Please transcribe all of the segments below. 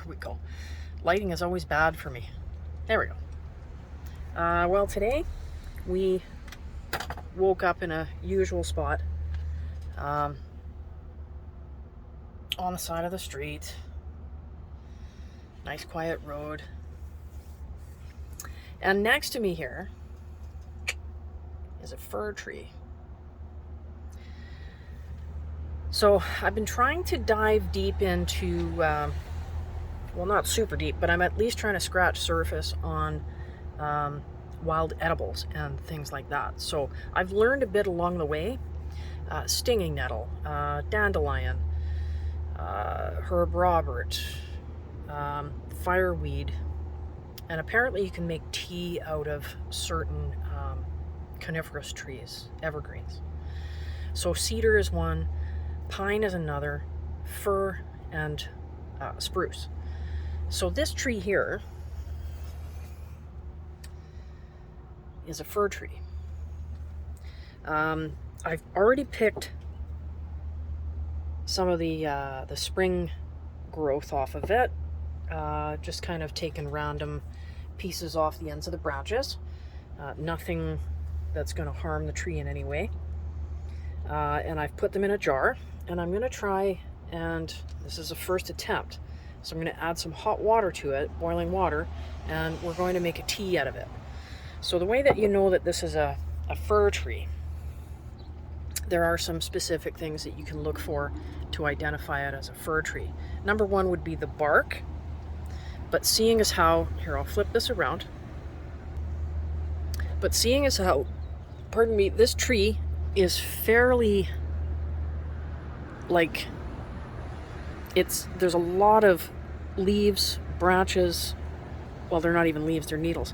we go. Lighting is always bad for me. There we go. Well, today we woke up in a usual spot on the side of the street. Nice quiet road. And next to me here is a fir tree. So I've been trying to dive deep into, well, not super deep, but I'm at least trying to scratch surface on wild edibles and things like that. So I've learned a bit along the way. Stinging nettle, dandelion, herb Robert, fireweed, and apparently you can make tea out of certain coniferous trees, evergreens. So cedar is one, pine is another, fir, and spruce. So this tree here is a fir tree. I've already picked some of the spring growth off of it, just kind of taken random pieces off the ends of the branches. Nothing that's going to harm the tree in any way. And I've put them in a jar, and I'm going to try, and this is a first attempt, so I'm going to add some hot water to it, boiling water, and we're going to make a tea out of it. So the way that you know that this is a fir tree, there are some specific things that you can look for to identify it as a fir tree. Number one would be the bark, but seeing as how, here I'll flip this around, but seeing as how, pardon me, this tree is fairly, like, there's a lot of leaves, branches, well, they're not even leaves, they're needles,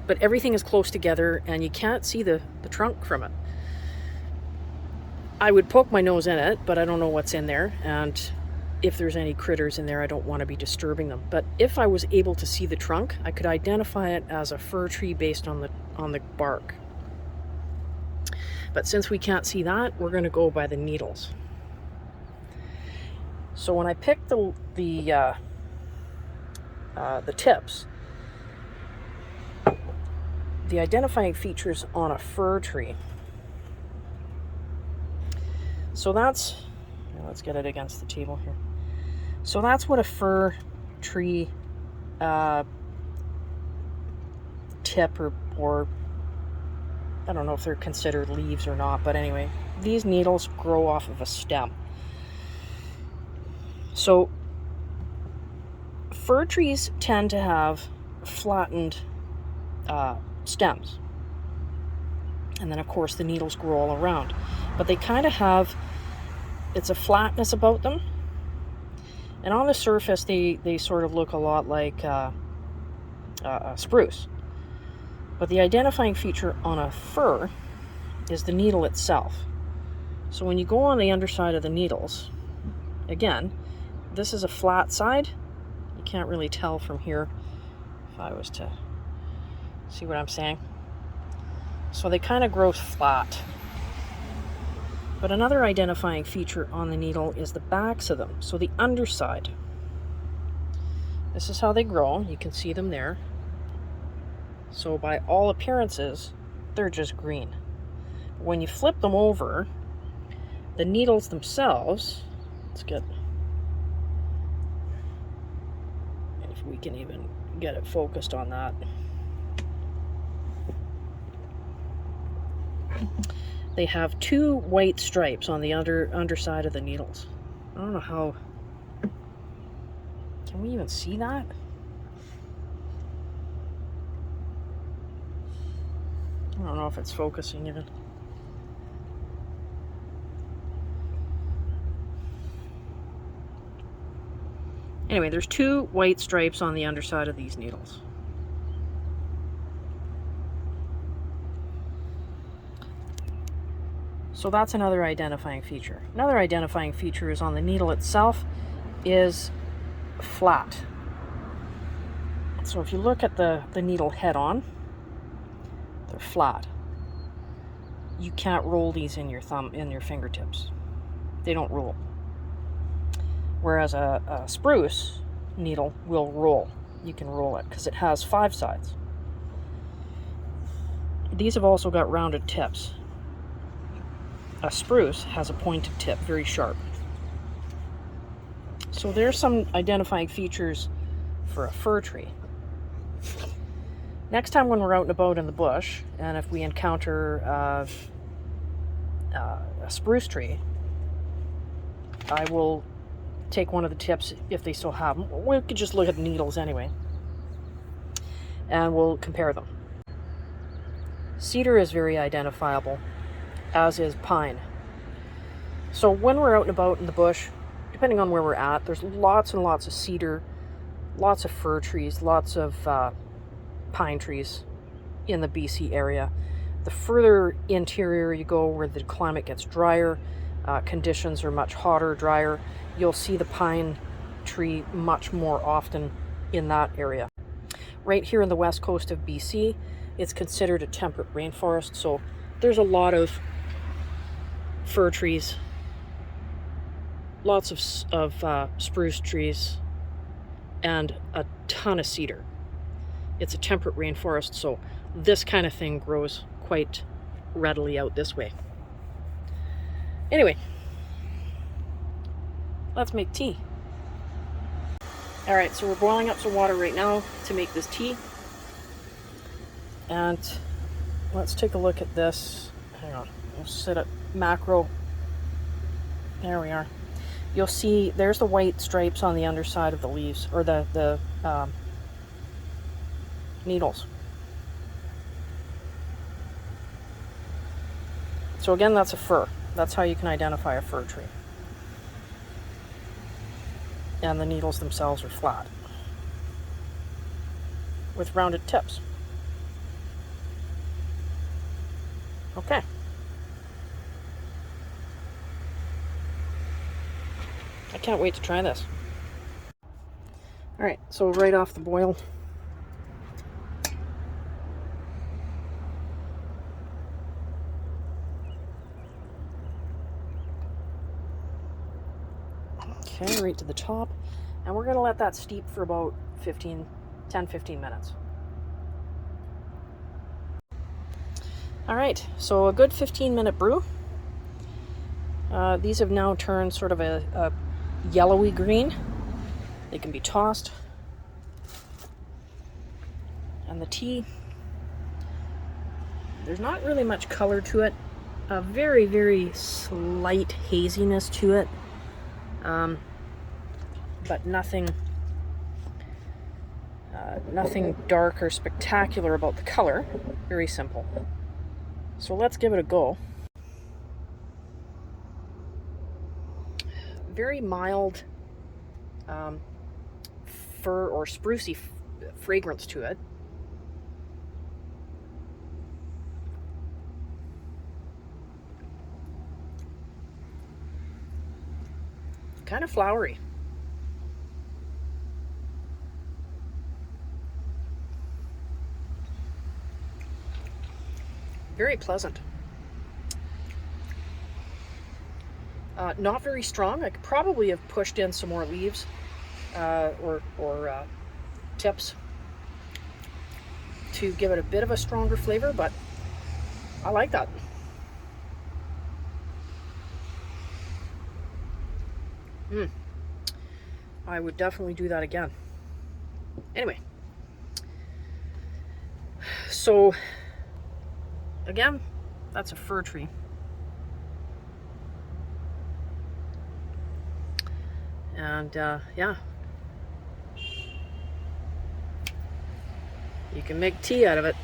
but everything is close together and you can't see the trunk from it. I would poke my nose in it, but I don't know what's in there, and if there's any critters in there, I don't want to be disturbing them. But if I was able to see the trunk, I could identify it as a fir tree based on the bark. But since we can't see that, we're going to go by the needles. So when I picked the tips, the identifying features on a fir tree. So that's, let's get it against the table here. So that's what a fir tree tip or I don't know if they're considered leaves or not, but anyway, these needles grow off of a stem. So fir trees tend to have flattened stems. And then of course the needles grow all around. But they kind of have, it's a flatness about them. And on the surface they sort of look a lot like spruce. But the identifying feature on a fir is the needle itself. So when you go on the underside of the needles, again, this is a flat side. You can't really tell from here if I was to see what I'm saying. So they kind of grow flat. But another identifying feature on the needle is the backs of them. So the underside. This is how they grow. You can see them there. So by all appearances, they're just green. When you flip them over, the needles themselves, let's get, if we can even get it focused on that. They have two white stripes on the underside of the needles. I don't know how, can we even see that? I don't know if it's focusing even. Anyway, there's two white stripes on the underside of these needles. So that's another identifying feature. Another identifying feature is on the needle itself is flat. So if you look at the needle head on, they're flat. You can't roll these in your fingertips. They don't roll. Whereas a spruce needle will roll. You can roll it because it has 5 sides. These have also got rounded tips. A spruce has a pointed tip, very sharp. So there's some identifying features for a fir tree. Next time when we're out and about in the bush, and if we encounter a spruce tree, I will take one of the tips, if they still have them. We could just look at the needles anyway, and we'll compare them. Cedar is very identifiable, as is pine. So when we're out and about in the bush, depending on where we're at, there's lots and lots of cedar, lots of fir trees, lots of pine trees in the BC area. The further interior you go, where the climate gets drier, conditions are much hotter, drier, you'll see the pine tree much more often in that area. Right here in the west coast of BC, it's considered a temperate rainforest, so there's a lot of fir trees, lots of spruce trees, and a ton of cedar. It's a temperate rainforest, so this kind of thing grows quite readily out this way. Anyway, let's make tea. All right, so we're boiling up some water right now to make this tea. And let's take a look at this. Hang on, we'll set it macro. There we are. You'll see there's the white stripes on the underside of the leaves, or the needles. So again, that's a fir. That's how you can identify a fir tree. And the needles themselves are flat, with rounded tips. Okay. I can't wait to try this. All right, so right off the boil, okay, right to the top, and we're going to let that steep for about 10-15 minutes. All right, so a good 15-minute brew. These have now turned sort of a yellowy green. They can be tossed. And the tea, there's not really much color to it. A very, very slight haziness to it. But nothing dark or spectacular about the color. Very simple. So let's give it a go. Very mild fir or sprucey fragrance to it. Kind of flowery. Very pleasant. Not very strong. I could probably have pushed in some more leaves or tips to give it a bit of a stronger flavor, but I like that. I would definitely do that again. Anyway, so again, that's a fir tree. And yeah, you can make tea out of it.